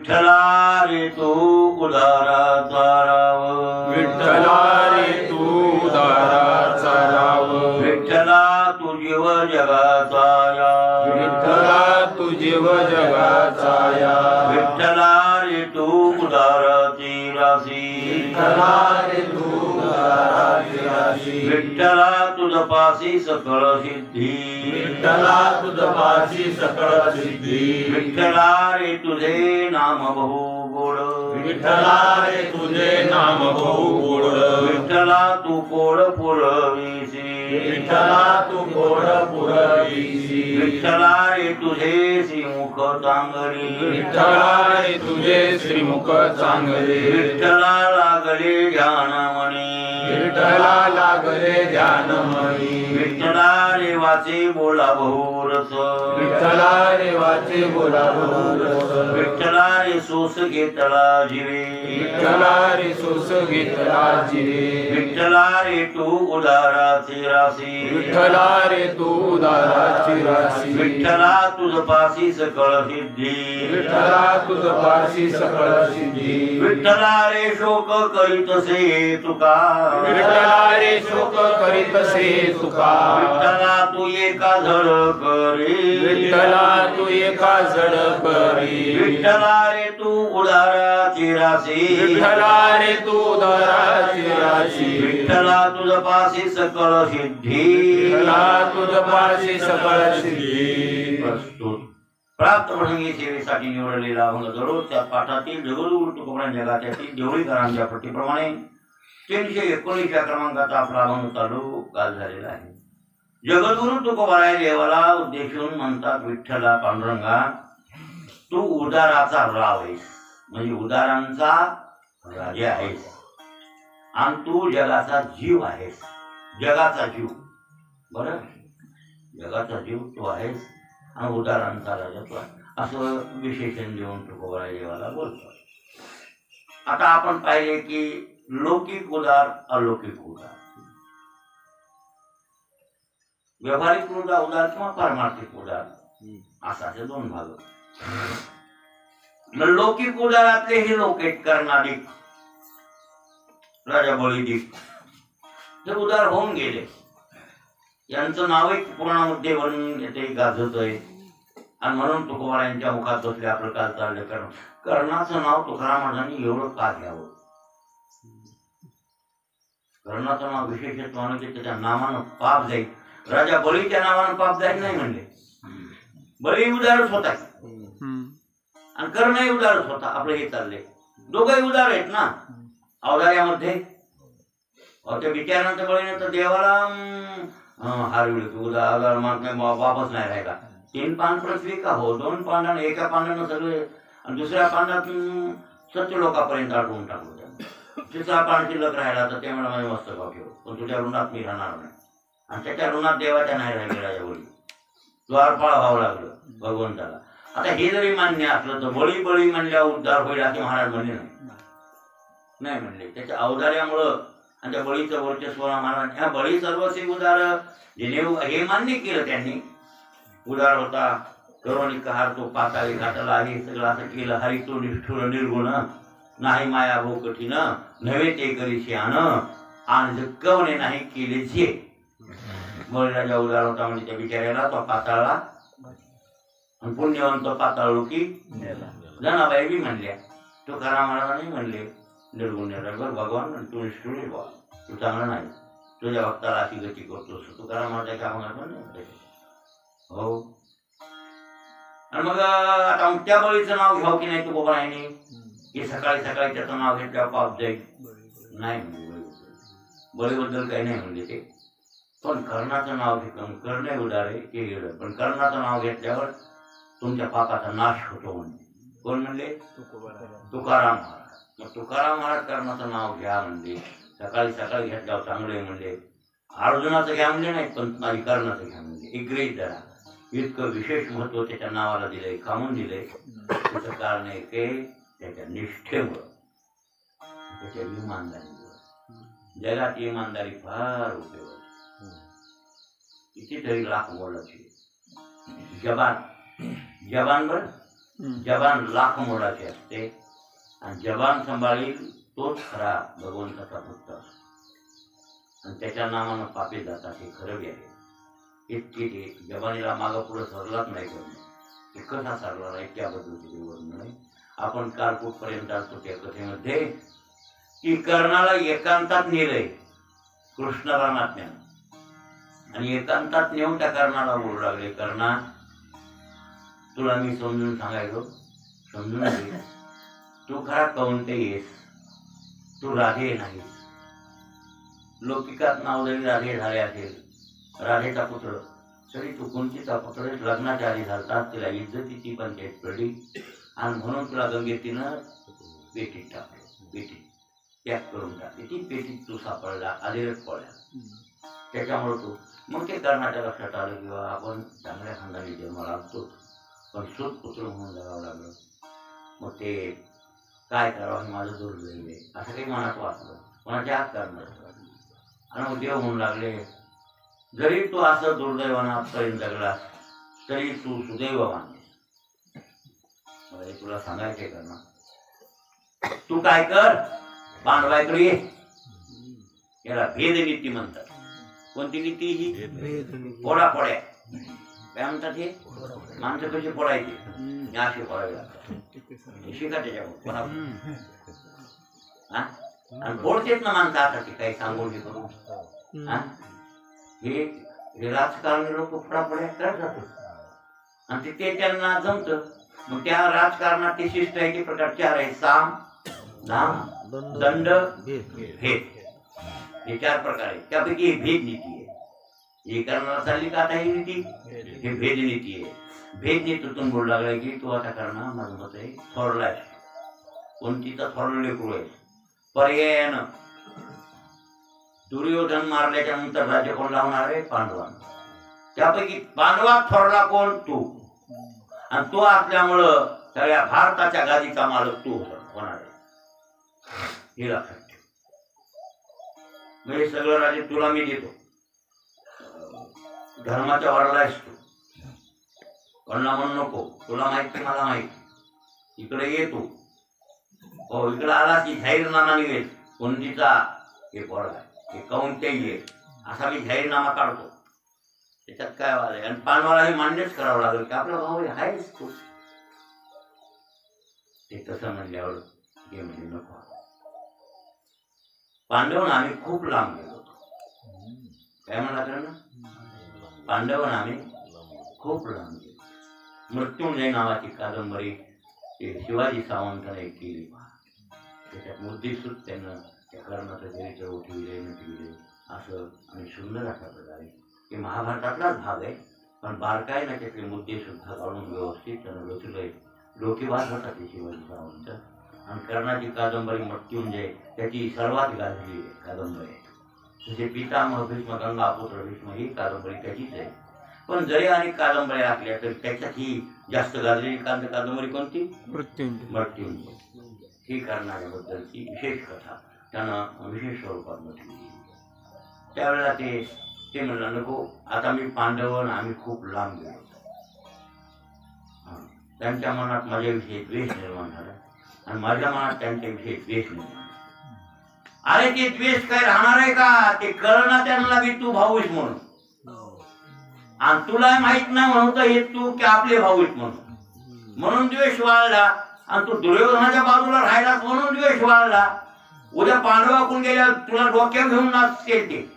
विठ्ठला रे तू उदाराचा राव, विठ्ठला रे तू उदाराचा राव, विठ्ठला तू जीव जगाचा या, विठ्ठला तू जीव जगाचा या, विठ्ठला रे तू उदाराची राशी, विठ्ठला रे तू उदाराची राशी, विठ्ठला तुझपासी सकळ सिद्धी, विठ्ठला तुझपासी सकळ सिद्धी, विठ्ठला रे तुझे नाम बहु गोड, विठ्ठला रे तुझे नाम बहु गोड, विठ्ठला तू कोड पुरवीसी, विठ्ठला तू गोड पुरवीसी, विठ्ठला रे तुझे श्रीमुख चांगली, विठ्ठला रे तुझे श्रीमुख चांगले, विठ्ठला लागले ध्यानमणी, विठ्ठला लागले ध्यानमणी, विठ्ठला रे वाचे बोला बहुरस, विठ्ठला रे वाचे बोला बहुरस, विठ्ठला रे सोस घेतला जीवे, विठ्ठला रे सोस घेतला जिरे, विठ्ठला रे तू उदाराची राशी, विठ्ठला रे तू उदाराची राशी, विठ्ठला तुझपासी सकळ सिद्धी, विठ्ठला तुझपासी सकळ सिद्धी, विठ्ठला रे शोक करीतसे तुका, विठ्ठला रे शोक करीतसे तुका, विठ्ठला तू एका झड करी, विठ्ठला तू एका जड करी, विठ्ठला रे तू उदाराची राशी, विठ्ठला रे तू उदाराची राशी, विठ्ठला तुझपासी सकळ सिद्धी, विठ्ठला तुझपासी सकळ सिद्धी. प्रस्तुत प्राप्त प्रसंगी सेवेसाठी निवडलेला अभंग दररोजच्या पाठातील जगद्गुरु तुकोबरा जगातील देवळीकरांच्या पट्टीप्रमाणे 319 क्रमांकाचा आपला अभंग चालू काल झालेला आहे. जगद्गुरु तुकोबरा देवाला उद्देशून म्हणतात, विठ्ठला पांडुरंगा तू उदाराचा राव आहेस, म्हणजे उदारांचा राजा आहेस आणि तू जगाचा जीव आहेस, जगाचा जीव. बरं, जगाचा जीव तू आहेस आणि उदारांचा राजा तू आहे, असं विशेषण देऊन तुकोबरा देवाला बोलतो. आता आपण पाहिले की लौकिक उदार, अलौकिक उदार, व्यावहारिक उदार किंवा पारमार्थिक उदार असाचे दोन भाग. लौकिक उदारातले हे लोकेट करणारे राजा बळीदिक ते उदार होऊन गेले. यांचं नाव एक पुराणामध्ये वर्णन येते, गाजत आहे. आणि म्हणून तुकोबरा यांच्या मुखात बसल्या प्रकार चालले. कारण कर्णाचं नाव तुकाराम महाराजांनी एवढं का घ्यावं? कर्णाचं नाव विशेषत्वानं की त्याच्या नावानं पाप जाईल. राजा बळीच्या नावानं पाप जाईल नाही म्हणले. बळी उदारच होता आणि कर्णही उदारच होता. आपलं हे चालले, दोघंही उदार आहेत ना अवदार्यामध्ये. त्या विचारानंतर बळीनं तर देवाला हारविले, उदार वापस नाही राहिला. 3 पान पृथ्वी का हो, 2 पांडानं, एका पांडानं सगळे आणि दुसऱ्या पांडात सत्यलोकापर्यंत अडवून टाकलं त्यांना. 3रा पान शिल्लक राहिला तर त्यामुळे माझे मस्तक ठेव, पण तुझ्या ऋणात मी राहणार नाही. आणि त्याच्या ऋणात देवाच्या नाही राहिले राजा बळी. द्वारपाळ व्हावं लागलं भगवंताला. आता हे जरी मान्य असलं तर बळी बळी म्हणल्यावर उद्धार होईल असे महाराज म्हणले नाही म्हणले. त्याच्या अवधार्यामुळं आणि त्या बळीचं वर्चस्व महाराज, ह्या बळी सर्वस्वी उदार हे मान्य केलं त्यांनी. उदार होता, करुणिक हार तो पाताळी घातला, हे सगळं असं केलं. हरी तो निष्ठुर निर्गुण, नाही माया भो कठीण, नव्हे ते करी शहाण, आणि झक्कवणे नाही केले जे. बळीराजा उदार होता म्हणजे त्या बिचाऱ्याला तो पाताळला आणि पुण्यवंत पाताळलोकी जनाबाई बी म्हणल्या. तुकाराम महाराजांनी म्हणले, निर्गुण निर्भर भगवान तू निष्ठुर निर्भर, तू चांगला नाही, तुझ्या भक्ताला अशी गती करतोस. तुकाराम महाराजाच्या अभंगात म्हणले हो. आणि मग आता त्या बळीचं नाव घ्यावं की नाही तुकोबरा यांनी, की सकाळी सकाळी त्याचं नाव घेतल्यावर पाप जाईल नाही म्हणले. बळीबद्दल काही नाही म्हणले ते, पण कर्णाचं नाव घेतलं. कर्ण उदार आहे ते गेलं, पण कर्णाचं नाव घेतल्यावर तुमच्या पापाचा नाश होतो म्हणले. कोण म्हणले? तुकाराम महाराज. मग तुकाराम महाराज कर्णाचं नाव घ्या म्हणले, सकाळी सकाळी घेतल्यावर चांगले म्हणले. अर्जुनाचं घ्या म्हणले नाही, पण माझी कर्णाचं घ्या म्हणले. एक ग्रहित धरा. इतकं विशेष महत्व त्याच्या नावाला दिलंय, कामून दिलंय. त्याचं कारण आहे ते त्याच्या निष्ठेमुळं, त्याच्या इमानदारीमुळं. जगात इमानदारी फार उपयोग. कितीतरी लाख मोलाची. जबान बर जबान लाख मोलाची असते आणि जबान सांभाळील तोच खरा भगवंताचा भक्त असतो आणि त्याच्या नामानं पापी जातात हे खरं बी आहे. इतकी ते जबानीला मागं पुढं सरलाच नाही करणं ते कसा सरला नाही त्याबद्दलची वर्णन आहे. आपण काल कुठपर्यंत असतो त्या कथेमध्ये की कर्णाला एकांतात नेलंय कृष्ण परमात्म्यानं आणि एकांतात नेऊन त्या कर्णाला बोलू लागले, कर्णा तुला मी समजून सांगायचो, समजून घे, तू खरा कौंतेयस, तू राधे नाहीस. लौकिकात नाव जरी राधे झाले असेल, राधेचा पुत्र, तरी तू कुंतीचा पुत्र लग्नाच्या आधी झालतात, तिला इज्जतीची पंचायत पडली आणि म्हणून तुला गंगेतीनं पेटीत टाकलं, पेटीत पॅक करून टाकली. ती पेटीत तू सापडला, आलेच पडला. त्याच्यामुळे तू मग ते कर्णाच्या लक्षात आलं किंवा आपण चांगल्या खानदानी जन्माला असतो पण सूत पुत्र म्हणून जगावं लागलं. मग ते काय करावं हे माझं दुर्दैव आहे असं काही मनात वाटलं, कोणाच्या हात करणार. आणि मग देव म्हणू लागले, जरी तू असं दुर्दैवानापर्यंत जगलास तरी तू सुदैववान. तुला सांगायचे करणार, तू काय कर, पांडवाकडे ये. याला भेदनीती म्हणतात. कोणती नीती ही? फोडाफोड्या. काय म्हणतात हे? माणसं कशी फोडायची, अशी फोडावी लागतात. शिका त्याच्यावर कोणा आणि फोडतेच ना माणसं आता ते काही सांगून हे करून. हे राजकारणी लोक फोडाफोड्या करतात आणि ते त्यांना जमतं. मग त्या राजकारणात ते शिष्ट आहे की प्रकार चार आहे, साम दाम दंड भेद. हे चार प्रकार आहे. त्यापैकी ही भेद नीती आहे. हे करणारा चालली का आता ही नीती, हे भेद नीती आहे. भेद नीतीतून बोलू लागलाय की तू आता करणार, माझं मत आहे थोरलाय, कोणतीचा थोरलं लेकरू आहे. पर्यायानं दुर्योधन मारल्याच्या नंतर राज्य कोण लावणार आहे? पांडवांना. त्यापैकी पांडवात थोरला कोण? तू. आणि तो असल्यामुळं सगळ्या भारताच्या गादीचा मालक तू होणार आहे, हे लक्षात ठेव. म्हणजे सगळं राज्य तुला मी देतो, धर्माच्या वराला आहेस तू, कोणाला म्हणू नको, तुला माहिती मला माहिती, इकडे ये तू. हो, इकडे आला की जाहीरनामा निघेल, कोणतीचा हे पोरगा हे कौंतेय असा मी जाहीरनामा काढतो. त्याच्यात काय वाद आहे? आणि पांडवाला हे मान्यच करावं लागेल की आपला भाऊ आहेच तू. ते तसं म्हणल्यावर हे म्हणजे नको. पांडवांना आम्ही खूप लांब गेलो होतो. काय म्हणला तर ना, पांडवांना आम्ही खूप लांब गेलो. मृत्युंजय नावाची कादंबरी ते शिवाजी सावंताने केली. त्याच्यात मुद्देसूद त्यांना त्या कर्णाचं चरित्र उठविले नटविले असं आणि सुंदर अशा प्रकारे हे महाभारतातलाच भाग आहे. पण बारकाईनं त्यातले मुद्दे सुद्धा काढून व्यवस्थित त्यानं रचलंय. डोकेबाज होता ते शिवाजी सावंत. आणि कर्णाची कादंबरी मृत्युंजय त्याची सर्वात गाजली कादंबरी आहे. जसे पितामह भीष्म, गंगापुत्र भीष्म ही कादंबरी त्याचीच आहे. पण जरी अनेक कादंबऱ्या असल्या तरी त्याच्यात ही जास्त गाजलेली कादंबरी कोणती? मृत्युंजय. ही कर्णाच्याबद्दलची विशेष कथा त्यानं विशेष स्वरूपात म्हटली. त्यावेळेला ते म्हणलं नको, आता मी पांडवन आम्ही खूप लांब गेलो. त्यांच्या मनात माझ्याविषयी द्वेष निर्माण झाला आणि माझ्या मनात त्यांच्याविषयी द्वेष निर्माण. अरे ते द्वेष काय राहणार आहे का? ते कळना त्यांना की तू भाऊच म्हणून, आणि तुला माहित नाही म्हणून तर हे तू की आपले भाऊच म्हणून द्वेष वाढला. आणि तू दुर्योधनाच्या बाजूला राहिलास म्हणून द्वेष वाढला. उद्या पांडवाकडून गेल्या तुला डोक्यात घेऊन नाचतील ते.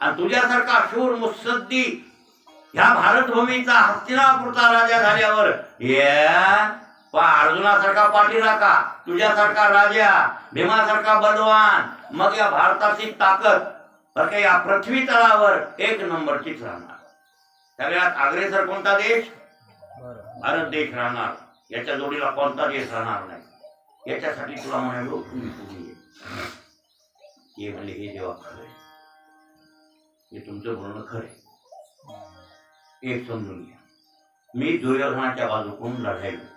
आणि तुझ्यासारखा शूर मुत्सद्दी ह्या भारतभूमीचा हस्तिनापूरचा राजा झाल्यावर अर्जुनासारखा पाठीराखा, तुझ्यासारखा राजा, भीमासारखा बलवान, मग या भारताची ताकद बरं या पृथ्वी तळावर एक नंबरचीच राहणार. सगळ्यात अग्रेसर कोणता देश? भारत देश राहणार. याच्या जोडीला कोणता देश राहणार नाही. याच्यासाठी तुला म्हणालो तुम्ही पुढे ये म्हणले. हे जेव्हा खरं आहे, हे तुमचं बोलणं खरं आहे. एक समजून घ्या, मी दुर्योधनाच्या बाजूकडून लढायलो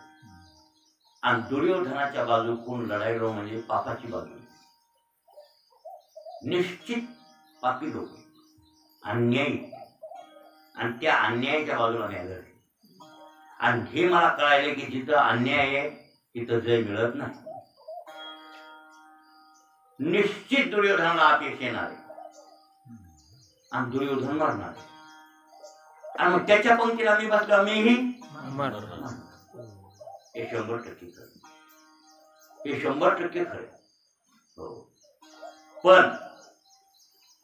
आणि दुर्योधनाच्या बाजूकडून लढायलो म्हणजे पापाची बाजू. निश्चित पापी लोक अन्यायी, आणि त्या अन्यायाच्या बाजूला मी लढले. आणि हे मला कळायले की जिथं अन्याय आहे तिथं जय मिळत नाही. निश्चित दुर्योधनाला अपयश येणार आहे आणि दुर्योधन मरणार आहे. आणि मग त्याच्या पंक्तीला मी बसलो, मीही हे 100% खरं, हे 100% खरं. हो, पण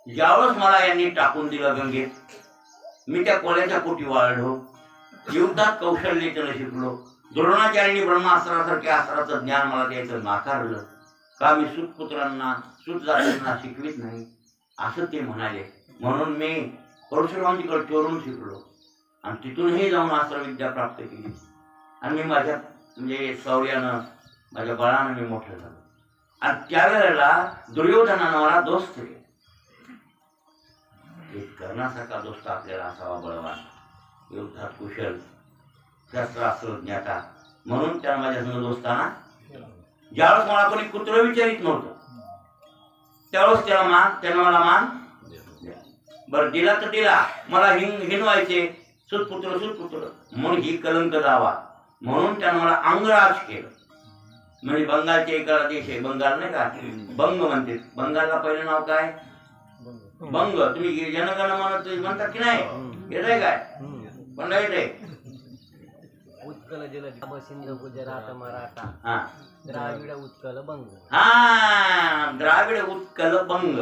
ज्यावेळेस मला यांनी टाकून दिलं गंगेत, मी त्या कोल्याच्या पोटी वाढलो, युद्धात कौशल्याचं शिकलो, द्रोणाचार्यांनी ब्रह्मास्त्रासारख्या अस्त्राचं ज्ञान मला द्यायचं नाकारलं का मी सूतपुत्रांना सूतजातींना शिकवित नाही असं ते म्हणाले. म्हणून मी परशुरामजीकडे चोरून शिकलो आणि तिथूनही जाऊन अस्त्रविद्या प्राप्त केली आणि मी माझ्या म्हणजे शौर्यानं माझ्या बळानं मी मोठं झालो. आणि त्यावेळेला दुर्योधनानं मला दोस्त केले. एक कर्णासारखा दोस्त आपल्याला असावा, बळवान, युद्धात कुशल, शस्त्रास्त्रज्ञाता. म्हणून त्यानं माझ्या संग दोस्ताना ज्यावेळेस मला कोणी कुत्र विचारित नव्हतं त्यावेळेस त्यानं मला मान बरं दिला तर दिला. मला हिनवायचे सुतपुत्र म्हणून ही कलंक दावा, म्हणून त्यानं मला अंगराज केलं. म्हणजे बंगालचे एका देश आहे, बंगाल नाही का, बंग म्हणते. बंगालला पहिलं नाव काय? बंग. तुम्ही जनगण म्हणतात की नाही? येत आहे काय? पण येते उत्कल जलद सिंधू गुजरात मराठा हा द्राविड उत्कल बंग. हा द्राविड उत्कल बंग.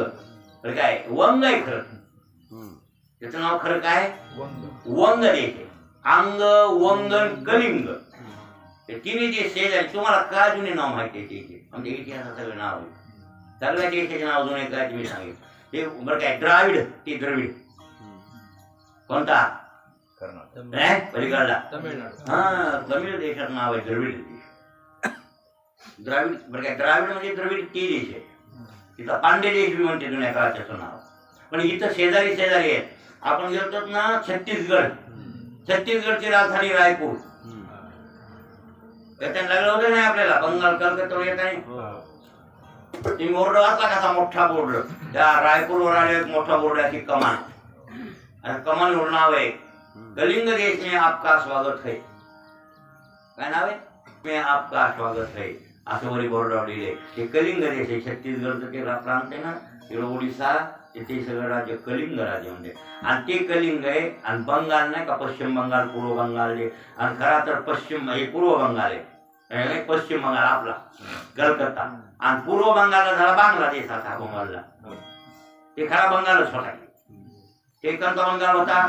काय वंग आहे खरं, त्याचं नाव खरं काय? वंग देश आहे. अंग, वंगन, कलिंग हे तिन्ही देश शेजारी. तुम्हाला का जुने नाव माहिती आहे त्याचे? आमच्या इतिहासात सगळं नाव आहे. सगळ्या देशाचे नाव जुने काय तुम्ही सांगेल ते. बरं काय द्राविड ते द्रविड कोणता? पलीकडला हा तमिळ देशाचं नाव आहे द्रविड देश. द्राविड बरं काय द्राविड म्हणजे द्रविड ते देश आहे. तिथं पांडे देश बी म्हणते जुन्या काळात त्याचं नाव. पण इथं शेजारी शेजारी आहेत. आपण गेलो ना छत्तीसगड, छत्तीसगडची राजधानी रायपूर. त्याच्यानं लागलं होतं नाही आपल्याला बंगाल कलकत्ता येत नाही. ती बोर्ड वाचला कसा मोठा बोर्ड, त्या रायपूरवर आले एक मोठा बोर्ड अशी कमान, आणि कमानवर नाव आहे कलिंग देश में आपका स्वागत है. काय नाव आहे? में आपका स्वागत है असं वरी बोर्डावर लिहिले. हे कलिंग देश आहे. छत्तीसगडचं ते प्रांत आहे ना, तिकडं ओडिसा ते सगळं राज्य कलिंग राज्य म्हणजे. आणि ते कलिंग आहे. आणि बंगाल नाही का, पश्चिम बंगाल, पूर्व बंगाल आहे. आणि खरा तर पश्चिम हे पूर्व बंगाल आहे. पश्चिम बंगाल आपला कलकत्ता, आणि पूर्व बंगालला झाला बांगलादेश. आता बंगालला ते खरा बंगालच होता. ते कोणता बंगाल होता?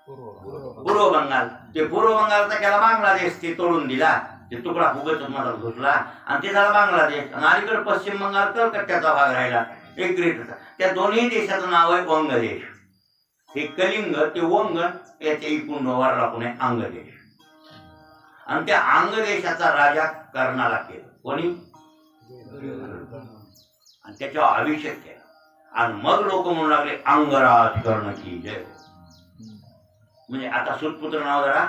पूर्व बंगाल. ते पूर्व बंगालचा केला बांगलादेश, ते तोडून दिला, ते तुकडा फुगत मला घुसला आणि ते झाला बांगलादेश. आणि अलीकडे पश्चिम बंगाल कलकत्त्याचा भाग राहिला एक ग्रेटचा. त्या दोन्ही देशाचं नाव आहे वंग देश. हे कलिंग ते वंग याच्या इकून वर लागून आहे अंग देश. आणि त्या अंग देशाचा राजा कर्णाला केलं कोणी? आणि त्याच्यावर अभिषेक केला. आणि मग लोक म्हणू लागले अंगराज कर्ण की जय. म्हणजे आता सूतपुत्र नाव जरा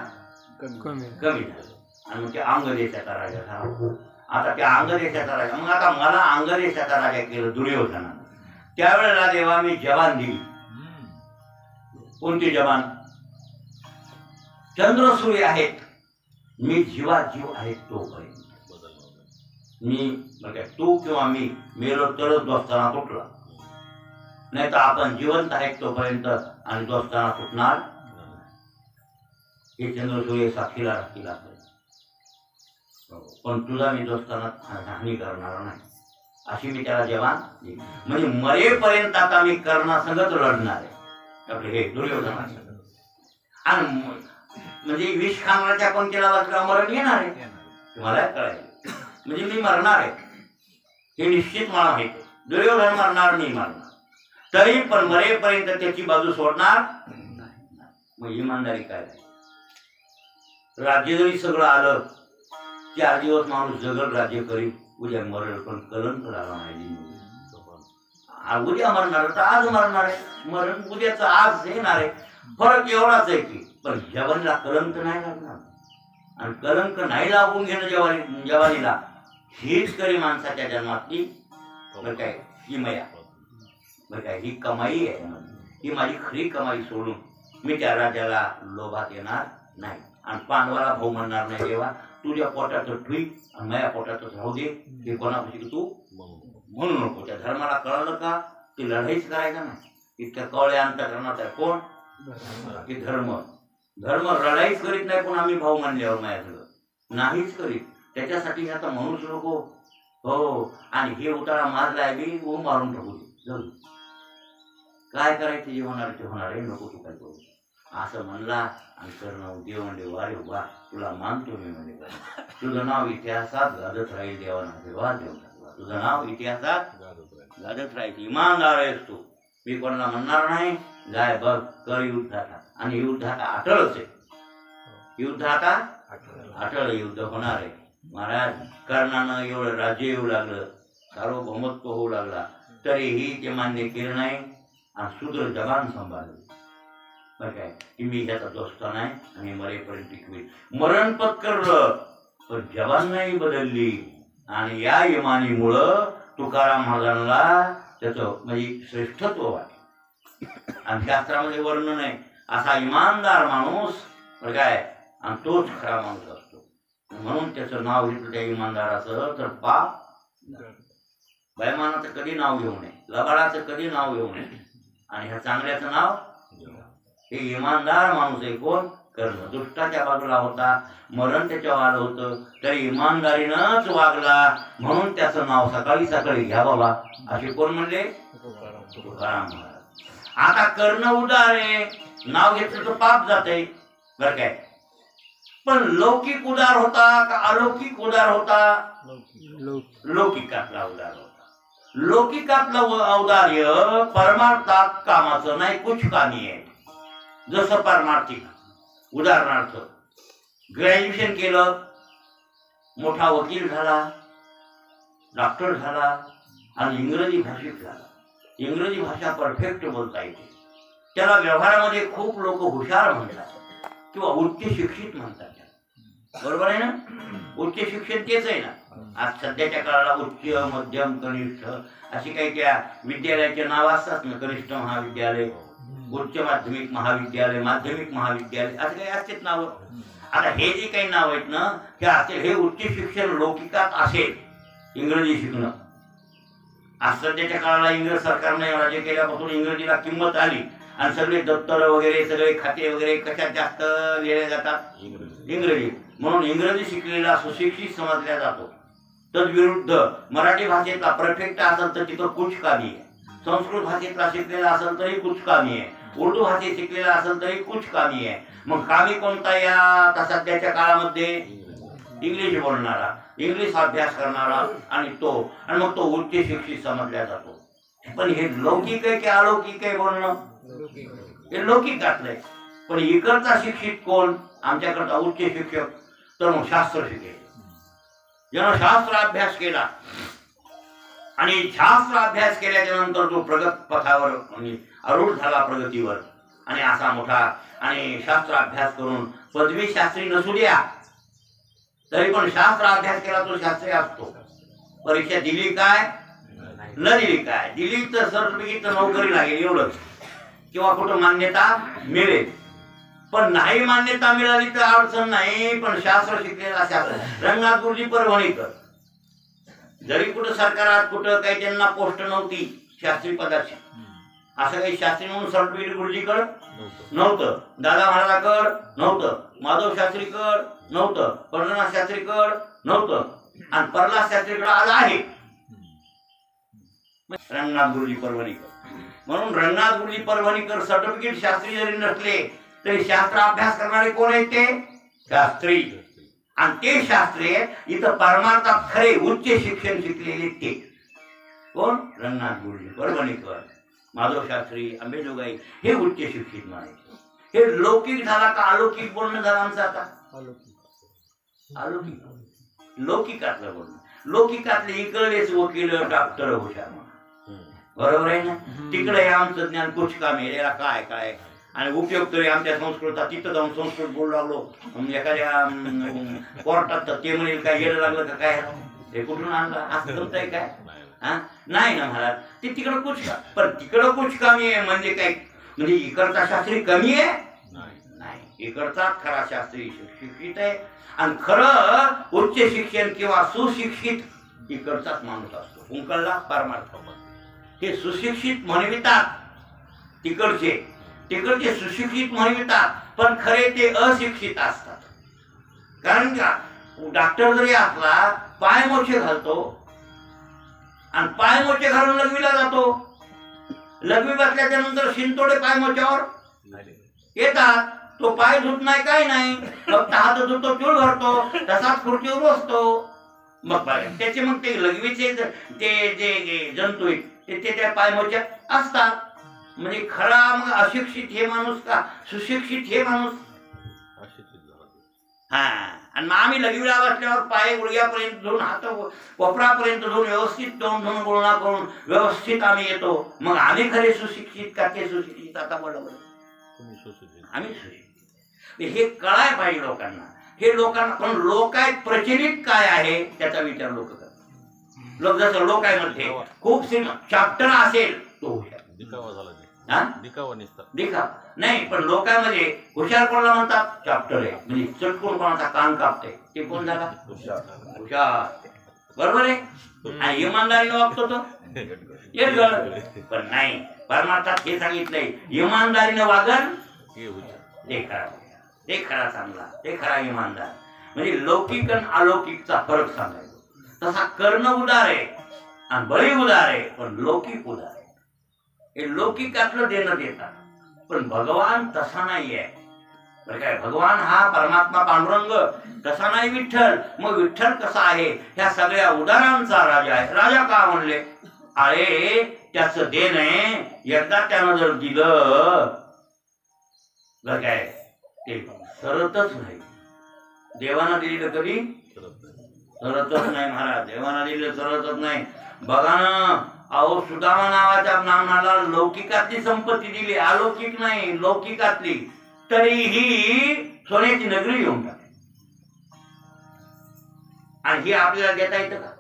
कमी झालं आणि मग ते अंग देशाचा राजा झाला. आता त्या अंग देशाचा राजा, मग आता मला अंग देशाचा राजा केलं दुर्योधनानं. त्यावेळेला देवा मी जवान दिली. कोणती जवान? चंद्र सूर्य आहेत, मी जीवाजीव आहे तोपर्यंत. मी म्हणजे तू किंवा मी मेलो तरच दोस्ताना तुटला, नाही तर आपण जिवंत आहेत तोपर्यंत आणि दोस्ताना तुटणार. हे चंद्र सूर्य साक्षीला राखील असेल. पण तुझा मी दोस्ताना हानी करणार नाही अशी मी त्याला जवान दिली. म्हणजे मरेपर्यंत आता मी कर्णासंगत लढणार आहे आपले हे दुर्योधन. आणि म्हणजे विष खानाच्या पंक्तीला वाचला मरण येणार आहे मला कळायला. म्हणजे मी मरणार आहे हे निश्चित मला माहिती आहे. दुर्योधन मरणार नाही मरणार, तरी पण मरेपर्यंत त्याची बाजू सोडणार नाही. मग इमानदारी काय? राज्य जरी सगळं आलं, 4 दिवस माणूस जगल राज्य करील, उद्या मरेल, पण कलंक झाला नाही. उद्या मरणार तर आज मरणार आहे, मरण उद्याच आज येणार आहे. फरक एवढाच आहे की पण जवानीला कलंक नाही लागणार. आणि कलंक नाही लागून घेणं जवानीला हीच खरी माणसाच्या जन्मातली बरं काय किमया, बरं काय ही कमाई आहे. ही माझी खरी कमाई सोडून मी त्या राजाला लोभात येणार नाही. आणि पांडवाला भाऊ म्हणणार नाही देवा तुझ्या पोटाचं ठीक आणि माझ्या पोटाचं राहू दे हे कोणापाशी तू म्हणू नको. त्या धर्माला कळलं का ती लढाईच करायचा नाही. इतक्या कवळ्या अंतकरणात आहे कोण की धर्म. धर्म लढाईच करीत नाही पण आम्ही भाऊ मानल्यावर माझ्याकडं नाहीच करीत. त्याच्यासाठी आता म्हणूच नको हो. आणि हे उतारा मारलाय बी वो मारून टाकू दे जाऊ काय करायचं जे होणार ते होणार आहे नको तू काय करू असं म्हणला. आणि कर्ण देव म्हणजे वारे वा तुला मानतो मी म्हणजे तुझं नाव इतिहासात गाजत राहील देवाना वा देव तुझं नाव इतिहासात गाजत राहील. इमानदार आहेस तू. मी कोणाला म्हणणार नाही जाय बघ कर युद्ध आता. आणि युद्ध आता अटळच आहे. युद्ध आता अटळ युद्ध होणार आहे. महाराज कर्णानं एवढं राज्य येऊ लागलं सार्वभौमत्व होऊ लागला तरीही ते मान्य केलं नाही आणि शूद्र जबान सांभाळलं. बरं काय की मी ह्याचा दोस्त नाही आणि मरेपर्यंत टिकवेल. मरण पत्करलं पण जबान नाही बदलली. आणि या इमानीमुळं तुकाराम महाराजांना त्याचं म्हणजे श्रेष्ठत्व वाटलं. आणि शास्त्रामध्ये वर्णन आहे असा इमानदार माणूस बरं काय आणि तोच खरा माणूस असतो. म्हणून त्याचं नाव घेतलं त्या इमानदाराचं तर पाप. बैमानाचं कधी नाव घेऊ नये लबाडाचं कधी नाव घेऊ नये. आणि ह्या चांगल्याचं नाव हे इमानदार माणूस आहे कोण कर्ण. दुष्टाच्या बाजूला होता मरण त्याच्यावर आलं होतं तरी इमानदारीनंच वागला म्हणून त्याचं नाव सकाळी सकाळी घ्या बाबा असे कोण म्हणले तुकाराम महाराज. आता कर्ण उदार आहे नाव घेतलं तर पाप जाते बरं काय. पण लौकिक उदार होता का अलौकिक उदार होता. लौकिकातला उदार होता. लौकिकातलं औदार्य परमार्थात कामाचं नाही कुछ कामी आहे. जसं परमार्थिक उदाहरणार्थ ग्रॅज्युएशन केलं मोठा वकील झाला डॉक्टर झाला आणि इंग्रजी भाषेत झाला. इंग्रजी भाषा परफेक्ट बोलता येते. त्याला व्यवहारामध्ये खूप लोक हुशार म्हणतात किंवा उच्च शिक्षित म्हणतात. बरोबर आहे ना. उच्च शिक्षण तेच आहे ना. आज सध्याच्या काळाला उच्च मध्यम कनिष्ठ अशी काही त्या विद्यालयाचे नाव असतात ना. कनिष्ठ महाविद्यालय उच्च माध्यमिक महाविद्यालय माध्यमिक महाविद्यालय असं काही असतेच नाव. आता हे जे काही नाव आहेत ना हे असेल हे उच्च शिक्षण लौकिकात असेल इंग्रजी शिकणं. आज सध्याच्या काळाला इंग्रज सरकारने राज्य केल्यापासून इंग्रजीला किंमत आली आणि सगळे दप्तर वगैरे सगळे खाते वगैरे कशात जास्त लिहिले जातात इंग्रजी. म्हणून इंग्रजी शिकलेला सुशिक्षित समजला जातो. तद्विरुद्ध मराठी भाषेतला परफेक्ट असेल तर तिथं कुछ कामी आहे. संस्कृत भाषेतला शिकलेला असेल तरी कुछ कामी आहे. उर्दू भाषेत शिकलेला असेल तरी कुछ कामी आहे. मग कामी कोणता या आता सध्याच्या काळामध्ये इंग्लिश बोलणारा इंग्लिश अभ्यास करणारा आणि मग तो उच्च शिक्षित समजला जातो. पण हे लौकिक आहे की अलौकिक आहे बोलणं हे लौकिकातलं आहे. पण इकडचा शिक्षित कोण आमच्याकडचा उच्च शिक्षक तर मग शास्त्र शिकेल. ज्यानं शास्त्र अभ्यास केला आणि शास्त्र अभ्यास केल्याच्या नंतर तो प्रगत पथावर आरूढ झाला प्रगतीवर आणि असा मोठा आणि शास्त्र अभ्यास करून पदवी शास्त्री नसू द्या तरी पण शास्त्र अभ्यास केला तो शास्त्री असतो. परीक्षा दिली काय न दिली काय दिली तर सर्टिफिकेट नोकरी लागेल एवढंच किंवा कुठं मान्यता मिळेल. पण नाही मान्यता मिळाली तर अडचण नाही. पण शास्त्र शिकलेला शास्त्र रंगनाथ गुरुजी परभणीकर जरी कुठं सरकारात कुठं काही त्यांना पोस्ट नव्हती शास्त्री पदाची असं काही शास्त्री म्हणून सर्टिफिकेट गुरुजीकडं नव्हतं. दादा महाराजांकडं नव्हतं. माधव शास्त्रीकडं नव्हतं. पंढरनाथ शास्त्रीकडं नव्हतं. आणि प्रल्हाद शास्त्रीकडं आज आहे रंगनाथ गुरुजी परभणीकर. म्हणून रंगनाथ गुरुजी परभणीकर सर्टिफिकेट शास्त्री जरी नसले तरी शास्त्र अभ्यास करणारे कोण आहेत ते शास्त्री. आणि ते शास्त्रीय इथं परमार्थात खरे उच्च शिक्षण शिकलेले ते कोण रंगनाथ गुरुजी परभणीकर माधव शास्त्री अंबेजोगाई हे उच्च शिक्षित म्हणायचे. हे लौकिक झाला का अलौकिक बोलणं झालं आमचं आता अलौकिक लौकिकातलं बोलणं. लौकिकातले इकडलेच वकील डॉक्टर हुशार म्हणा बरोबर आहे ना. तिकडे आमचं ज्ञान कुछ कामी याला काय काय आणि उपयोग तरी आमच्या संस्कृतात तिथं जाऊन संस्कृत बोलू लागलो एखाद्या कोर्टात तर ते म्हणेल काय येणं लागलं का काय हे कुठून आणलं असं जमतंय काय हा नाही ना महाराज ते तिकडं कुछ का. पण तिकडं कुछ कमी आहे म्हणजे काय म्हणजे इकडचा शास्त्री कमी आहे नाही. इकडचाच खरा शास्त्रीय शिक्षित आहे आणि खरं उच्च शिक्षण किंवा सुशिक्षित इकडचाच माणूस असतो. कुंकळला परमार्थ हे सुशिक्षित म्हणवितात, तिकडचे सुशिक्षित म्हणवितात, पण खरे ते अशिक्षित असतात. कारण का डॉक्टर जरी असला पाय मोचे घालतो आणि पाय मोचे घालून लघवीला जातो. लघवी बसल्याच्या नंतर शिंतोडे पाय मोच्यावर येतात. तो पाय धुत नाही, काय नाही, फक्त हात धुतो, चूळ भरतो, तसाच खुर्चीवर बसतो. मग त्याचे मग ते लघवीचे ते जे जंतू आहेत ते त्या पाय मोच्या असतात. म्हणजे खरा मग अशिक्षित हे माणूस का सुशिक्षित हे माणूस. हा आणि मग आम्ही लघवीला बसल्यावर पाय गुडघ्यापर्यंत धुवून हात कोपरापर्यंत धुवून व्यवस्थित धुवून गुळणा करून व्यवस्थित आम्ही येतो. मग आम्ही खरे सुशिक्षित का ते सुशिक्षित? आता बरोबर आम्ही सुशिक्षित. हे कळाय पाहिजे लोकांना. हे लोकांना पण लोकाय प्रचलित काय आहे त्याचा विचार लोक करतात. लोक जसं लोकांमध्ये खूप चॅप्टर असेल तो हुशार दिखावा नाही, पण लोकांमध्ये हुशार कोणाला म्हणतात? चॅप्टर आहे. म्हणजे चटकून कोणाचा कान कापते ते कोण झाला? हुशार. बरोबर आहे. आणि इमानदारीने वागतो तो पण नाही. परमार्थात हे सांगितलंय इमानदारीने वागल ते खरा चांगला, ते खरा इमानदार. म्हणजे लौकिक आणि अलौकिकचा फरक सांगायचा. तसा कर्ण उदार आहे आणि बळी उदार आहे, पण लौकिक उदार आहे. हे लौकिकातलं देणं देतात, पण भगवान तसा नाही आहे. बरं काय, भगवान हा परमात्मा पांडुरंग तसा नाही विठ्ठल. मग विठ्ठल कसा आहे? ह्या सगळ्या उदारांचा राजा आहे. राजा का म्हणले? अरे त्याचं देण आहे. एकदा त्यानं जर दिलं बरं काय ते सरतच नाही. देवानं दिलं कधी सरतच नाही महाराज. देवानं दिलं सरतच नाही. बघा ना, अहो सुदामा नावाच्या नामाला लौकिकातली संपत्ती दिली, अलौकिक नाही लौकिकातली, तरीही सोन्याची नगरी येऊन टाकली. आणि ही आपल्याला देता येतं का?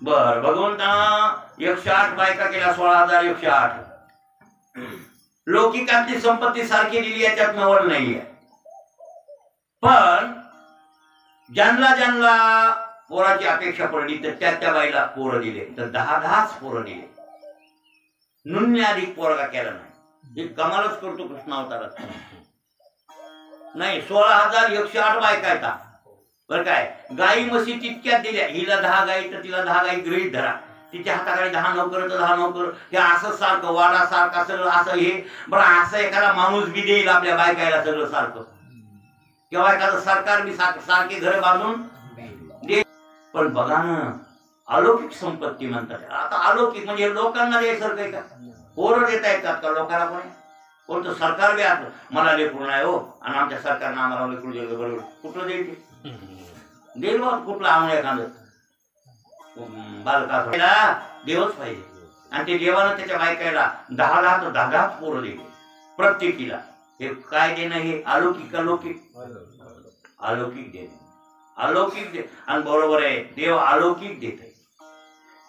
बर, भगवंताना 108 बायका केल्या, 16,108. लौकिकातली संपत्ती सारखी दिली, याच्यात नवल नाहीये. पण ज्यांना पोराची अपेक्षा पडली तर त्या बाईला पोरं दिले, तर 10 पोरं दिले. नुन्ने अधिक पोरगा केला नाही. हे कमालच करतो कृष्णावतारात. नाही, 16,108 बायका येतात. बरं काय, गाई म्हशी तितक्यात दिल्या. हिला 10 गाई तर तिला 10 गाई गृहीत धरा. तिच्या हाताखाली 10 नोकर तर 10 नोकर. हे असं सारखं वाडा सारखं सगळं असं. हे बरं असं एखादा माणूस बी देईल आपल्या बायकायला सगळं सारखं, किंवा एखादं सरकार बी सारखे घर बांधून दे. पण बघा ना, अलौकिक संपत्ती म्हणतात. आता अलौकिक म्हणजे लोकांना द्यायसारखं आहे का? पोरं देता येतात का लोकांना? कोणी कोणतं सरकार बी असलं मला लेकरू नाही हो, आणि आमच्या सरकारनं आम्हाला लेकरू दिलं, बरोबर कुठलं देईल? देईल बा कुठलं आम्हाला एखादं बालका देवच पाहिजे. आणि ते देवानं त्याच्या बायकायला 10 तर 10 पोरं दिले प्रत्येकीला. हे काय देणं? हे अलौकिक का लौकिक? अलौकिक देणं. अलौकिक दे. आणि बरोबर आहे, देव अलौकिक देत आहे.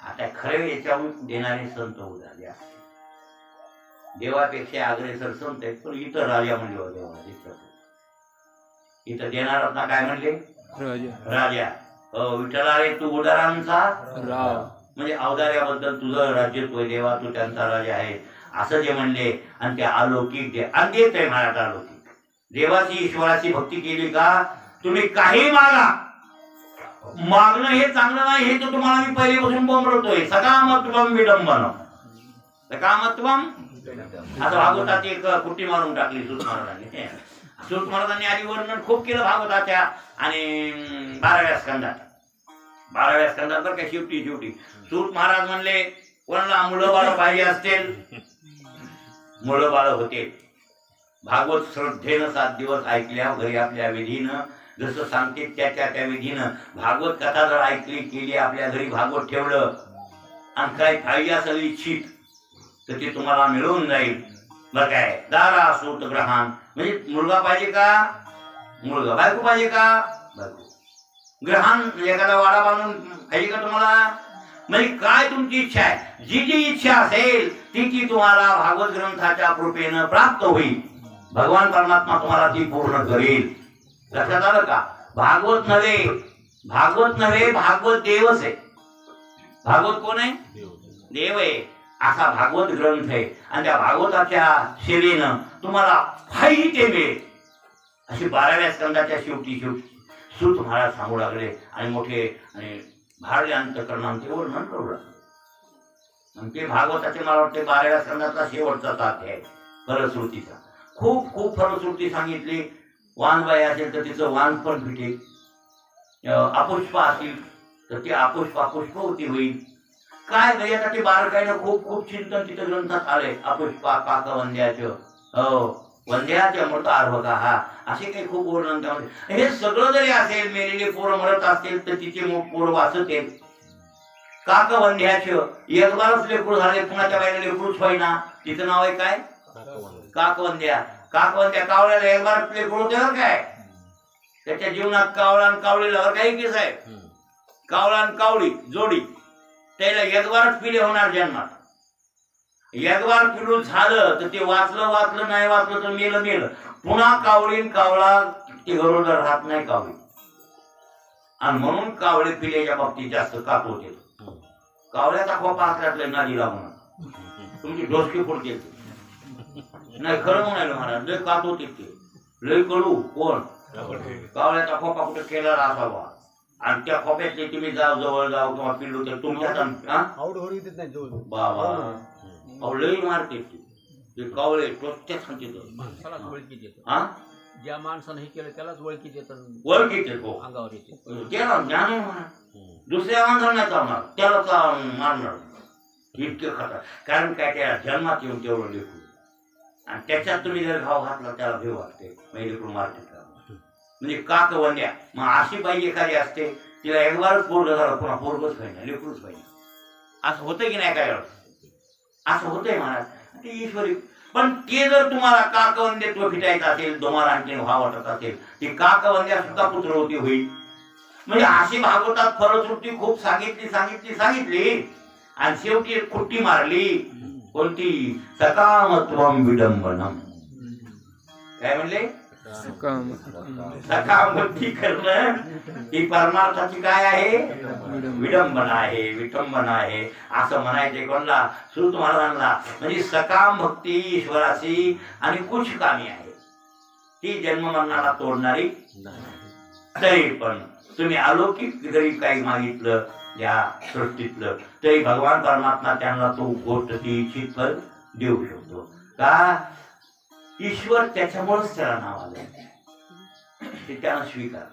आता खरे याच्याहून देणारे संत उदाहरण असते. देवापेक्षा अग्रेसर संत आहेत. पण इथं राजा म्हणले देवा, इथं देणारा काय म्हणले? राजा. विठ्ठला रे तू उदारांचा म्हणजे अवदार्याबद्दल तुझं राज्यत्व आहे देवा, तू त्यांचा राजा आहे असं जे म्हणले. आणि ते अलौकिक दे आणि देत आहे महाराज अलौकिक. देवाची ईश्वराची भक्ती केली का तुम्ही काही मागा. मागणं हे चांगलं नाही, हे तर तुम्हाला मी पहिलेपासून बोंबरतोय. सकामत्वम विडंबन, सकामत्वम. आता भागवतात एक कुट्टी मारून टाकली सूत महाराजांनी. सूत महाराजांनी आधी वर्णन खूप केलं भागवताच्या. आणि 12व्या स्कंदात बरं काय शेवटी सूत महाराज म्हणले कोणाला मुलं बाळ पाहिजे असतील, मुलं बाळ होते. भागवत श्रद्धेनं 7 दिवस ऐकल्या घरी आपल्या विधीनं, जसं सांगते त्या विधीनं भागवत कथा जर ऐकली केली, आपल्या घरी भागवत ठेवलं आणि काही पाहिजे असेल इच्छित तर ते तुम्हाला मिळून जाईल. बरं काय, दारा सूत ग्रहण म्हणजे मुलगा पाहिजे का मुलगा, बायको पाहिजे का बायको. ग्रहण म्हणजे एखादा वाडा बांधून पाहिजे का तुम्हाला. म्हणजे काय तुमची इच्छा आहे, जी इच्छा असेल ती तुम्हाला भागवत ग्रंथाच्या कृपेनं प्राप्त होईल. भगवान परमात्मा तुम्हाला ती पूर्ण करेल. लक्षात आलं का? भागवत नव्हे, भागवत नव्हे, भागवत देवच आहे. भागवत कोण आहे? देव आहे. असा भागवत ग्रंथ आहे आणि त्या भागवताच्या सेवेनं तुम्हाला फाई ते मिळेल. अशी 12व्या स्कंदाच्या शेवटी सूत महाराज सांगू लागले आणि मोठे आणि भारले अंतःकरणांचे वर्णन करू लागले. ते भागवताचे मला वाटते 12व्या स्कंदातला शेवटचा तात्या आहे फलश्रुतीचा. खूप खूप फलश्रुती सांगितली. वानबाई असेल तर तिचं वान पण फिटेल, अपुष्पा असेल तर ती अपुष्पा पुष्पवती होईल. काय नाही आता ते बारकाईनं खूप खूप चिंतन तिथं ग्रंथात आले. अपुष्पा काकवंद्याचं, वंद्याच्या मृत अर्भका हा असे काही खूप वर्णन त्यामध्ये. हे सगळं जरी असेल, मेलेले पोरं मरत असतील तर तिचे पोरं वाचत आहेत. काकवंद्याचं एकबारच लेकरू झाले, पुन्हा त्या बाईला लेकरूच होईना. तिचं नाव आहे काय? काकवंद्या. काकवंद्या कावळ्याला एकबारच लेकरू होते बरं काय. त्याच्या जीवनात कावळा आणि कावळीला काही केस आहे. कावळा आणि कावळी जोडी, त्याला एकबारच पिले होणार जन्मात. एकबार पिलू झालं तर ते वाचलं नाही वाचलं तर मेलं. पुन्हा कावळीन कावळा ते गरोदर राहत नाही कावळी. आणि म्हणून कावळे पिल्याच्या बाबतीत जास्त काप होते. कावळ्याचा खोपा असल्यातलं नादी लागून तुमची डोसकी फोडते. नाही खरं म्हणायला महाराज, लय काप होते ते, लय कडू. कोण? कावळ्याचा खोपा कुठे केला असावा आणि त्या खोप्यातले तुम्ही जवळ जाऊ किंवा पिल्लू तर तुमच्यात बाबा लई मारते ते कावळे टोचत्या सांगते. ज्या माणसानं हे केलं त्यालाच ओळखीत येत, ओळखीत येतो, अंगावर येते. त्याला ज्ञान आहे म्हणा. दुसऱ्या माणसाला नाही चालणार, त्याला मारणार. इतके खातात. कारण काय, त्या जन्मात येऊन तेवढं लेकरू आणि त्याच्यात तुम्ही जर घाव घातला त्याला भेव वाटते. मग लेकरू मारते का म्हणजे काकवंद्या. मग अशी बाई एखादी असते तिला एकबारच पोरग झालं, पुन्हा पोरगच पाहिजे, लेकरूच पाहिजे. असं होतं की नाही? काय असं होतंय महाराज. ते ईश्वरी. पण ते जर तुम्हाला काकवंद्यत्व फिटायचं असेल, तुम्हाला आणखी व्हा वाटत असेल, ती काकवंद्या सुद्धा पुत्रवती होईल. म्हणजे अशी भागवतात फलश्रुती खूप सांगितली आणि शेवटी एक खुट्टी मारली. कोणती? सकामत्वम विडंबनम. काय म्हणले? सकामती करणं ही परमार्थाची काय आहे? विडंबना आहे, विटंबना आहे. असं म्हणायचे कोणला? सूत महाराजांना. म्हणजे सकाम भक्ती ईश्वराची आणि कुछ कामी आहे, ती जन्ममरणाला तोडणारी. तरी पण तुम्ही अलौकिक जरी काही मागितलं या सृष्टीतलं तरी भगवान परमात्मा त्यांना तो गोष्ट ती इच्छित फल देऊ शकतो. का? ईश्वर त्याच्यामुळेच त्याला नाव आलं, ते त्यानं स्वीकार.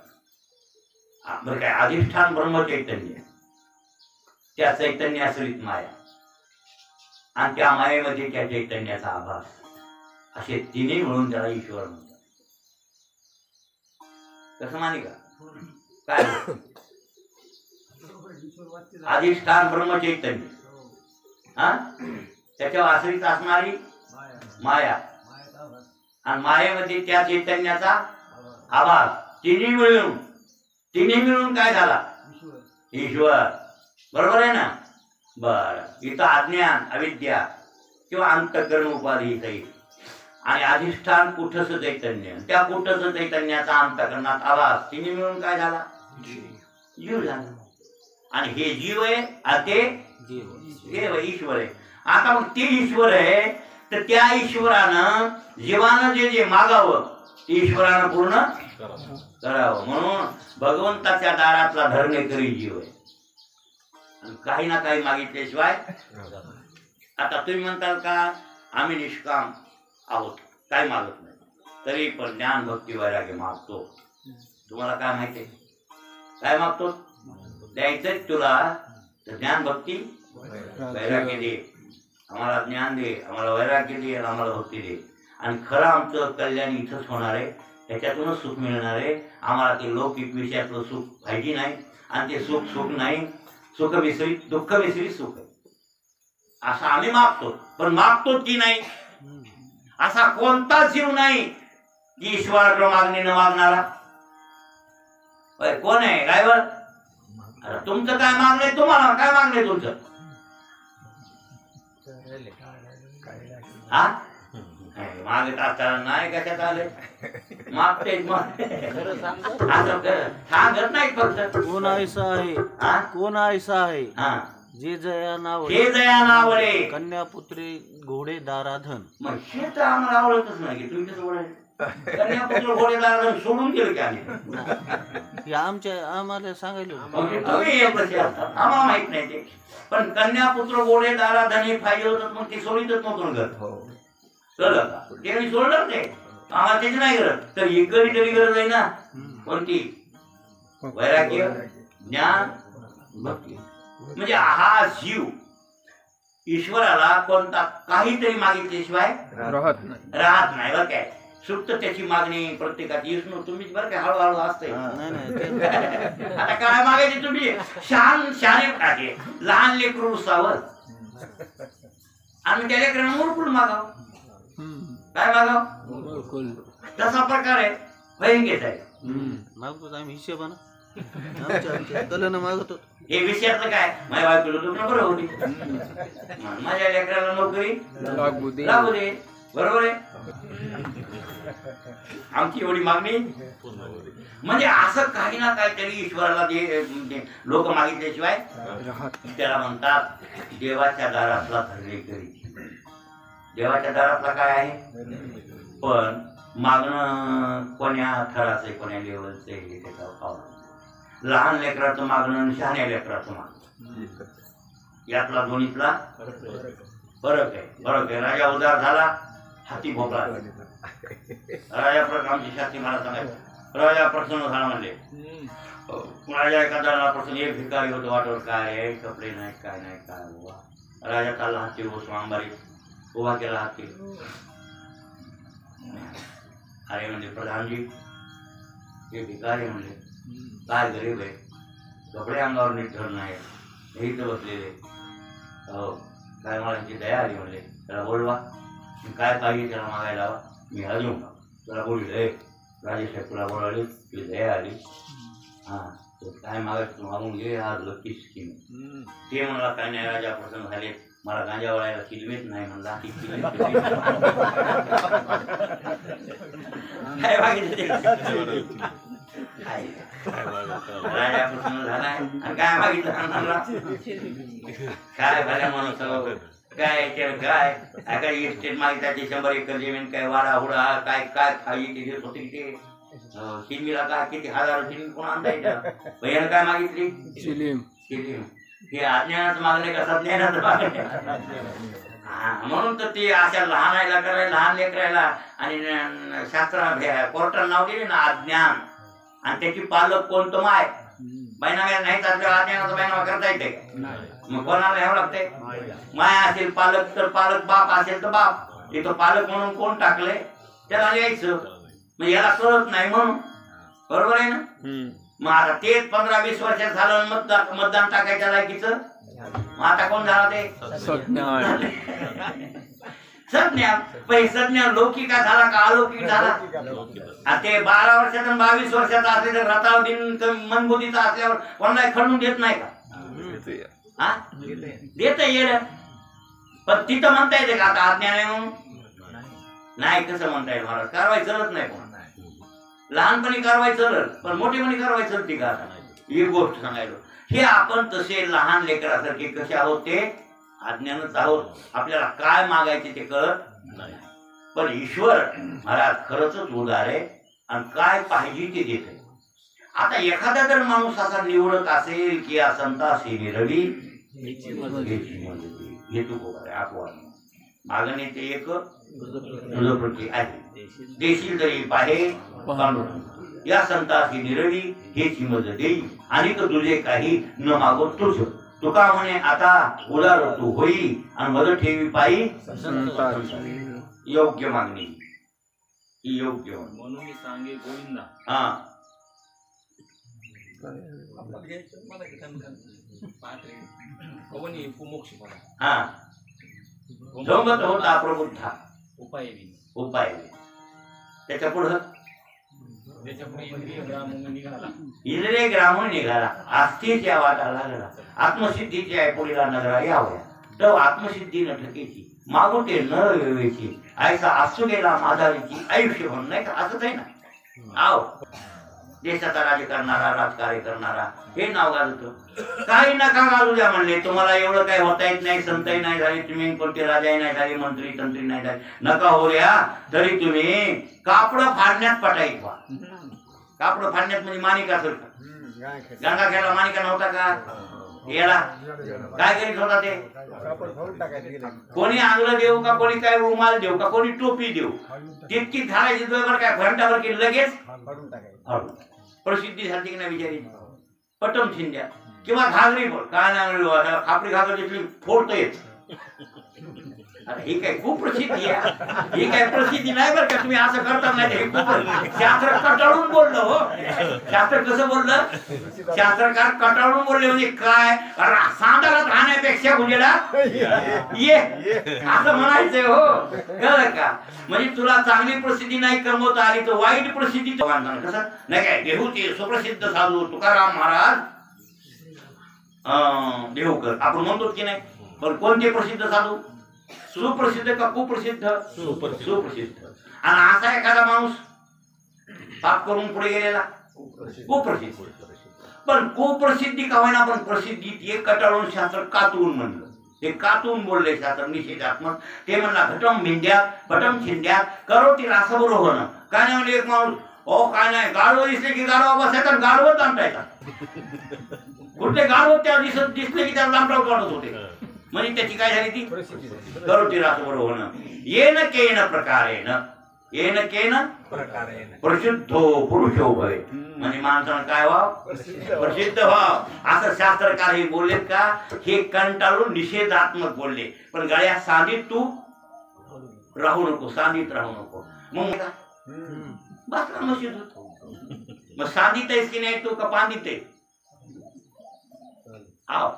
बरं काय? अधिष्ठान ब्रह्मचैतन्य, त्या चैतन्यासरित माया आणि त्या मायेमध्ये त्या चैतन्याचा आभास, असे तिन्ही मिळून त्याला ईश्वर म्हणतात. कसं माने का? काय? अधिष्ठान ब्रह्मचैतन्य, त्याच्यावर आश्रित असणारी माया आणि मायेमध्ये त्या चैतन्याचा आभास, तिन्ही मिळून काय झाला? ईश्वर. बरोबर आहे ना? बर. इथं अज्ञान, अविद्या किंवा अंतःकरण उपाधी सहित आणि अधिष्ठान कुठस चैतन्य, त्या कुठस चैतन्याचा अंतःकरणात आभास, तिन्ही मिळून काय झाला? जीव झाला. आणि हे जीव आहे आणि ते देव ईश्वर आहे. आता मग ते ईश्वर आहे तर त्या ईश्वरानं जीवानं जे मागावं ते ईश्वरानं पूर्ण करावं. म्हणून भगवंताच्या दारातला धरणेकरी जीव आहे. काही ना काही मागितल्याशिवाय. आता तुम्ही म्हणताल का आम्ही निष्काम आहोत, काय मागत नाही, तरी पण ज्ञान भक्ती वैराग्य मागतो. तुम्हाला काय माहिती काय मागतो? द्यायचंच तुला तर ज्ञान भक्ती वैराग्य दे. आम्हाला ज्ञान दे, आम्हाला वैराग्य दे, आम्हाला भक्ती दे. आणि खरं आमचं कल्याण इथंच होणार आहे, त्याच्यातूनच सुख मिळणार आहे. आम्हाला ते लौकिक विषयातलं सुख पाहिजे नाही आणि ते सुख नाही. सुख विसरी दुःख विसरी सुख आहे असं आम्ही मागतो. पण मागतो की नाही? असा कोणता जीव नाही की ईश्वराकडे मागणी न मागणारा. कोण आहे? ड्रायव्हर. तुमचं काय मागणे? तुम्हाला काय मागणे तुमचं? मागत असताना नाही कशात आले मागते खरं सांग असं सांगत नाही फक्त कोण ऐसा आहे हा? कोण ऐसा आहे हा जे जया नाव हे जया नावले कन्यापुत्री घोडे दाराधन. मग हे तर आम्हाला आवडतच नाही की तुम्ही कसं बोलायचं कन्यापुत्र घोडेदार सोडून गेलं की आम्ही हे आम्हाला सांगायला तुम्ही हे कसे असतात आम्हाला माहित नाही ते पण कन्यापुत्र घोडेदाराधन हे फायदे होतात मग ते सोडीतच नव्हतं घर कळलं का ते मी सोडलं ते आम्हाला त्याची नाही गरज तर एकरी तरी गरज आहे ना कोणती वैराग्य ज्ञान भक्ती म्हणजे हा जीव ईश्वराला कोणता काहीतरी मागितल्याशिवाय राहत नाही राहत नाही बरं काय सुप्त त्याची मागणी प्रत्येकाची विष्णू तुम्हीच बरं काय हळूहळू असते नाही आता काय मागायचे तुम्ही शाने टाके लहान लेकरू सावध आणि त्या लेकरांना मुरकुल मागाव काय मागाव तसा प्रकार आहे भयंकर आहे मागतो आम्ही हिशेबानं कलन मागतो. हे विषयातलं काय माझ्या बायकोला लग्न बरं होती माझ्या लेकराला नोकरी लागू दे लागू दे बरोबर आहे आमची एवढी मागणी म्हणजे असं काही ना काहीतरी ईश्वराला लोक मागितल्याशिवाय त्याला म्हणतात देवाच्या दारातला धरले करी. देवाच्या दारातला काय आहे पण मागणं कोण्या थराचे कोण्या लेवलचे हे त्याचा पावलं. लहान लेकराचं मागणं आणि शहाण्या लेकराचं मागणं यातला दोन्हीतला फरक आहे. राजा उदार झाला हाती भोपळा राजा आमची शास्त्री मला सांगायचं राजा प्रसन्न झाला म्हणले राजा एखादा प्रसन्न एक भिकारी होतो वाटवर काय आहे कपडे नाही काय नाही काय बाबा राजा चालला हाती बसून अंबारी उभा केला हाती अरे म्हणजे प्रधानजी हे भिकारी म्हणले काय गरीब आहे कपडे अंगावर नीट धरून नाही हे इथं बसलेले हो काय मला त्यांची दया आली म्हणले त्याला बोलवा काय पाहिजे त्याला मागायला मी अजून त्याला बोलले राजेश तुला बोलावली तुझी दया आली हां काय मागायचं तू मागून घे आज लक्की स्कीम ते मला काय नाही राजा प्रसन्न झाले मला गांजा वळायला किलवेच नाही म्हणला काय मागितलं राजा प्रसन्न झालाय आणि काय मागितलं काय भल्या माणूस काय काय काय इस्टेट मागितल्याचे 100 एकर जमीन काय वाडा हुडा काय काय खाई ते होते ते शिल्मीला काय किती हजार शिल्मी कोण आणता येतं बहिण काय मागितली शिलीम हे अज्ञानाचं मागणे का सज्ञानाचं मागणे म्हणून तर ते अशा लहानायला करायला लहान लेकरायला आणि शास्त्रा कोर्टाला नाव दिले ना अज्ञान आणि त्याची पालक कोणतं माय बैनाम्या नाहीच असल्यावर अज्ञानाचा बैनामा करता येते मग कोणाला घ्यावं लागतंय माय असेल पालक तर पालक बाप असेल तर बाप इथं पालक म्हणून कोण टाकलंय त्याला लिहायचं म्हणजे याला कळत नाही म्हणून बरोबर आहे ना मग आता तेच 15-20 वर्षात झालं मतदान टाकायच्या लायकीचं मग आता कोण झाला ते सज्ञान पण सज्ञान लौकिका झाला का अलौकिक झाला ते 12 वर्षात आणि 22 वर्षाचा असले तर रताळ दिन मनबुद्धीचा असल्यावर कोणाला खडून देत नाही का हा देत येड पण तिथं म्हणता येते का आता अज्ञान आहे म्हणून नाही कसं म्हणता येईल महाराज कारवाई चालत नाही कोण लहानपणी कारवाई चालत पण मोठेपणी कारवाई चालती का ही गोष्ट सांगायला हे आपण तसे लहान लेकरासारखे कसे आहोत ते अज्ञानच आहोत आपल्याला काय मागायचे ते कळत नाही पण ईश्वर महाराज खरंच उदार आहे आणि काय पाहिजे ते देते. आता एखादा जर माणूस असा निवडत असेल की असंतासी निरवी हेतू अपवाद मागणे ते एक प्रती आहे देशील तरी पाहे या संतासी निरवी हेची मज देई आणि तुझे काही न मागो तुझ तुका म्हणे आता उदार तू होई आणि मदत ठेवी पायी योग्य मागणी ही योग्य म्हणून मी सांगे गोविंदा हा हा जोमत होता प्रबुद्धा उपाय त्याच्या पुढं इंद्रिय ग्रामून निघाला आस्थेच्या वाटा लागला आत्मसिद्धीच्या पुढीला नगरा यावया तर आत्मसिद्धी न ठकेची मागून ते न वेळेची आयसा असू गेला माझाची आयुष्य म्हणून नाही का असंच आहे ना. आव देशाचा राज करणारा राजकार्य करणारा हे नाव गाजवतो. काही नका गाजू द्या म्हणले, तुम्हाला एवढं काही होता येत नाही, संतही नाही झाली, तुम्ही कोणते राजाही नाही झाले, मंत्री तंत्री नाही झाले, नका हो द्या. तरी तुम्ही कापड फाडण्यात पटाईत व्हा. कापड फाडण्यात म्हणजे मानिका असेल का? गंगा खेळला मानिका नव्हता का? येडा काय करीत होता ते? कोणी आंगलं देऊ का, कोणी काय रुमाल देऊ का, कोणी टोपी देऊ, तितकी घालायची बरोबर काय घंटाभर की लगेच प्रसिद्धी झाली की नाही विचारी. पटम शिंद्या किंवा घागरी काय नाही, खापरी घागर घेतली फोडतोयच. ही काय खूप प्रसिद्धी आहे, ही काय प्रसिद्धी नाही बरं का. तुम्ही असं करता नाही, हे खूप शास्त्र कटाळून बोललं. हो शास्त्र कसं बोललं, शास्त्रकार कटाळून बोलले म्हणजे काय, सांडालात राहण्यापेक्षा गुन्हेला ये असं म्हणायचंय. हो कळलं का? म्हणजे तुला चांगली प्रसिद्धी नाही कमवता आली तर वाईट प्रसिद्धी कसं नाही काय. देहूचे सुप्रसिद्ध साधू तुकाराम महाराज देहूकर आपण म्हणतो की नाही, पण कोणते प्रसिद्ध साधू? सुप्रसिद्ध का कुप्रसिद्ध? सुप्रसिद्ध. आणि असा एखादा माणूस पाप करून पुढे गेलेला कुप्रसिद्ध. पण कुप्रसिद्धी का होईना, पण प्रसिद्धीत एक कटाळून शास्त्र कातून म्हणलं. ते कातून बोलले शास्त्र निषेधात्मक. ते म्हणला घटम भिंद्यात पटम छिंद्यात करो ती रासबरो होणं. काय नाही म्हणजे एक माणूस ओ काय नाही गाढवं दिसले की गाढवा बसायचा, गाढवत आणतायचा. कुठले गाढवं त्या दिसले की त्याला लांबराव काढत होते. म्हणजे त्याची काय झाली ती करोटी रासबरो होणं. येन केन प्रकारेन, येन केन प्रसिद्धो पुरुषो भवे. म्हणजे माणसानं काय व्हाव? प्रसिद्ध व्हाव. असं शास्त्रकार हे बोललेत का? हे कंटाळून निषेधात्मक बोलले. पण गळ्या सांदीत तू राहू नको, सांदीत राहू नको. मग बसला मशीद होतो. मग सांदीत आहेस की नाही तू, का पांदित आहे? आव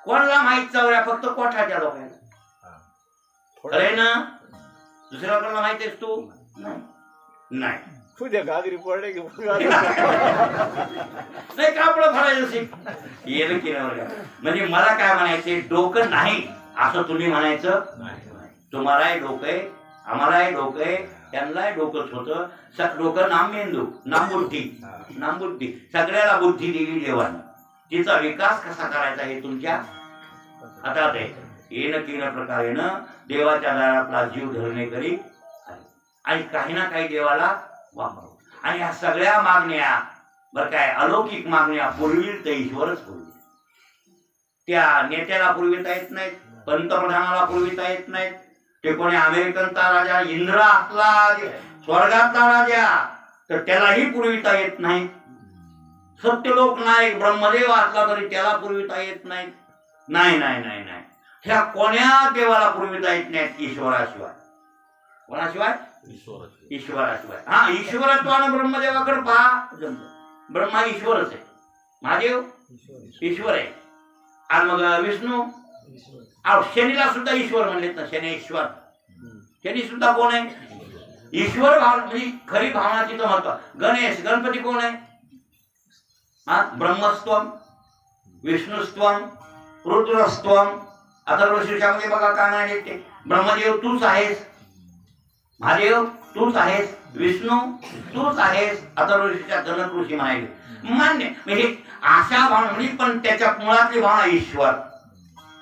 कोणाला माहित चौऱ्या? फक्त कोठाच्या लोकांना. अरे ना दुसऱ्या लोकांना माहित आहेस तू? नाही तुझ्या घागरी पडले की नाही कापड भरायचं शिक. येणं केल्यावर म्हणजे मला काय म्हणायचे, डोकं नाही असं तुम्ही म्हणायचं. तुम्हालाही डोकं आहे, आम्हालाही डोकं आहे, त्यांनाही डोकंच होतं. डोकं नाम मेंदू, नाम बुद्धी, नाम बुद्धी. सगळ्याला बुद्धी दिली देवानं. तिचा विकास कसा करायचा हे तुमच्या हातात आहे. येणं केलं प्रकारेनं देवाच्या दारातला जीव धरणे करी आणि काही ना काही देवाला वापरू. आणि ह्या सगळ्या मागण्या बरं काय अलौकिक मागण्या पुरविल तर ईश्वरच पुरविल. त्या नेत्याला पुरविता येत नाहीत, पंतप्रधानाला पुरविता येत नाहीत. ते कोणी अमेरिकनचा राजा इंद्र असला, स्वर्गातला राजा, तर त्यालाही पुरविता येत नाही. सत्यलोक नायक ब्रह्मदेव असला तरी त्याला पुरविता येत नाही. नाही नाही नाही नाही, ह्या कोण्या देवाला पुरविता येत नाहीत ईश्वराशिवाय. कोणाशिवाय? ईश्वराशिवाय. हा ईश्वरत्वानं ब्रह्मदेवाकडे पहा. ब्रह्मा ईश्वरच आहे, महादेव ईश्वर आहे. आणि मग विष्णू, शनीला सुद्धा ईश्वर म्हणलेत ना, शनेश्वर. शनी सुद्धा कोण आहे? ईश्वर भावना, म्हणजे खरी भावना तिथं महत्व. गणेश गणपती कोण आहे? हा ब्रह्मस्त्वम, विष्णुस्त्वम, रुद्रस्त्वम. अथर्वशीर्षामध्ये बघा काय नाही येते, ब्रह्मदेव तूच आहेस, महादेव तूच आहेस, विष्णू तूच आहेस. अथर्वशीर्षात जनक ऋषी म्हणाले. मान्य म्हणजे अशा भावना म्हणजे, पण त्याच्या मुळातली भावना ईश्वर.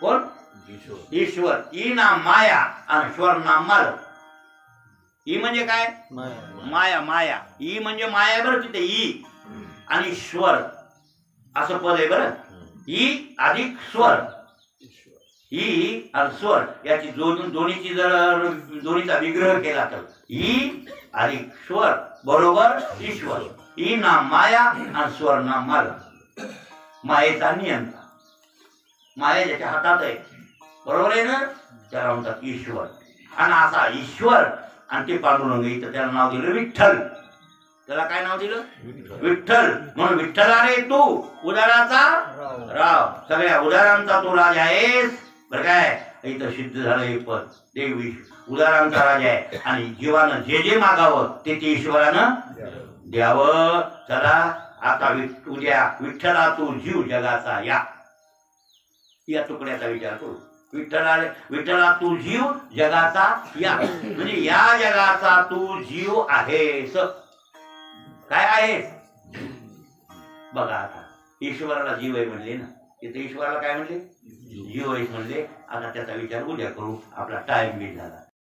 कोण? ईश्वर. ई नाम माया आणि श्वर नाम माल. ई म्हणजे काय? माया. माया ई म्हणजे माया बरं. तिथे ई आणि श्वर असं पद आहे बरं. ई अधिक स्वर, ई आणि स्वर याची दोन्हीची जर दोन्हीचा विग्रह केला तर ई अधिक स्वर बरोबर ईश्वर. ई नाम माया आणि स्वर नाम माल. मायेचा नियंता, माया ज्याच्या हातात आहे बरोबर आहे ना, त्याला म्हणतात ईश्वर. आणि असा ईश्वर आणि ते पांडुरंग, इथं त्याला नाव दिलं विठ्ठल. त्याला काय नाव दिलं? विठ्ठल. म्हणून विठ्ठला रे तू उदाराचा राव, सगळ्या उदारांचा तू राजा आहेस बरं काय. इथं सिद्ध झालं हे पद. देव उदारांचा राजा आहे आणि जीवानं जे जे मागावं ते ईश्वरानं द्यावं. चला आता उद्या विठ्ठला तू जीव जगाचा या तुकड्याचा विचार करू. विठ्ठला तू जीव जगाचा या, म्हणजे या जगाचा तू जीव आहेस. काय आहेस बघा. आता ईश्वराला जीव आहे म्हणले ना, तिथे ईश्वराला काय म्हणले, जीव आहेस म्हणले. आता त्याचा विचार उद्या करू, आपला टाइम बी झाला.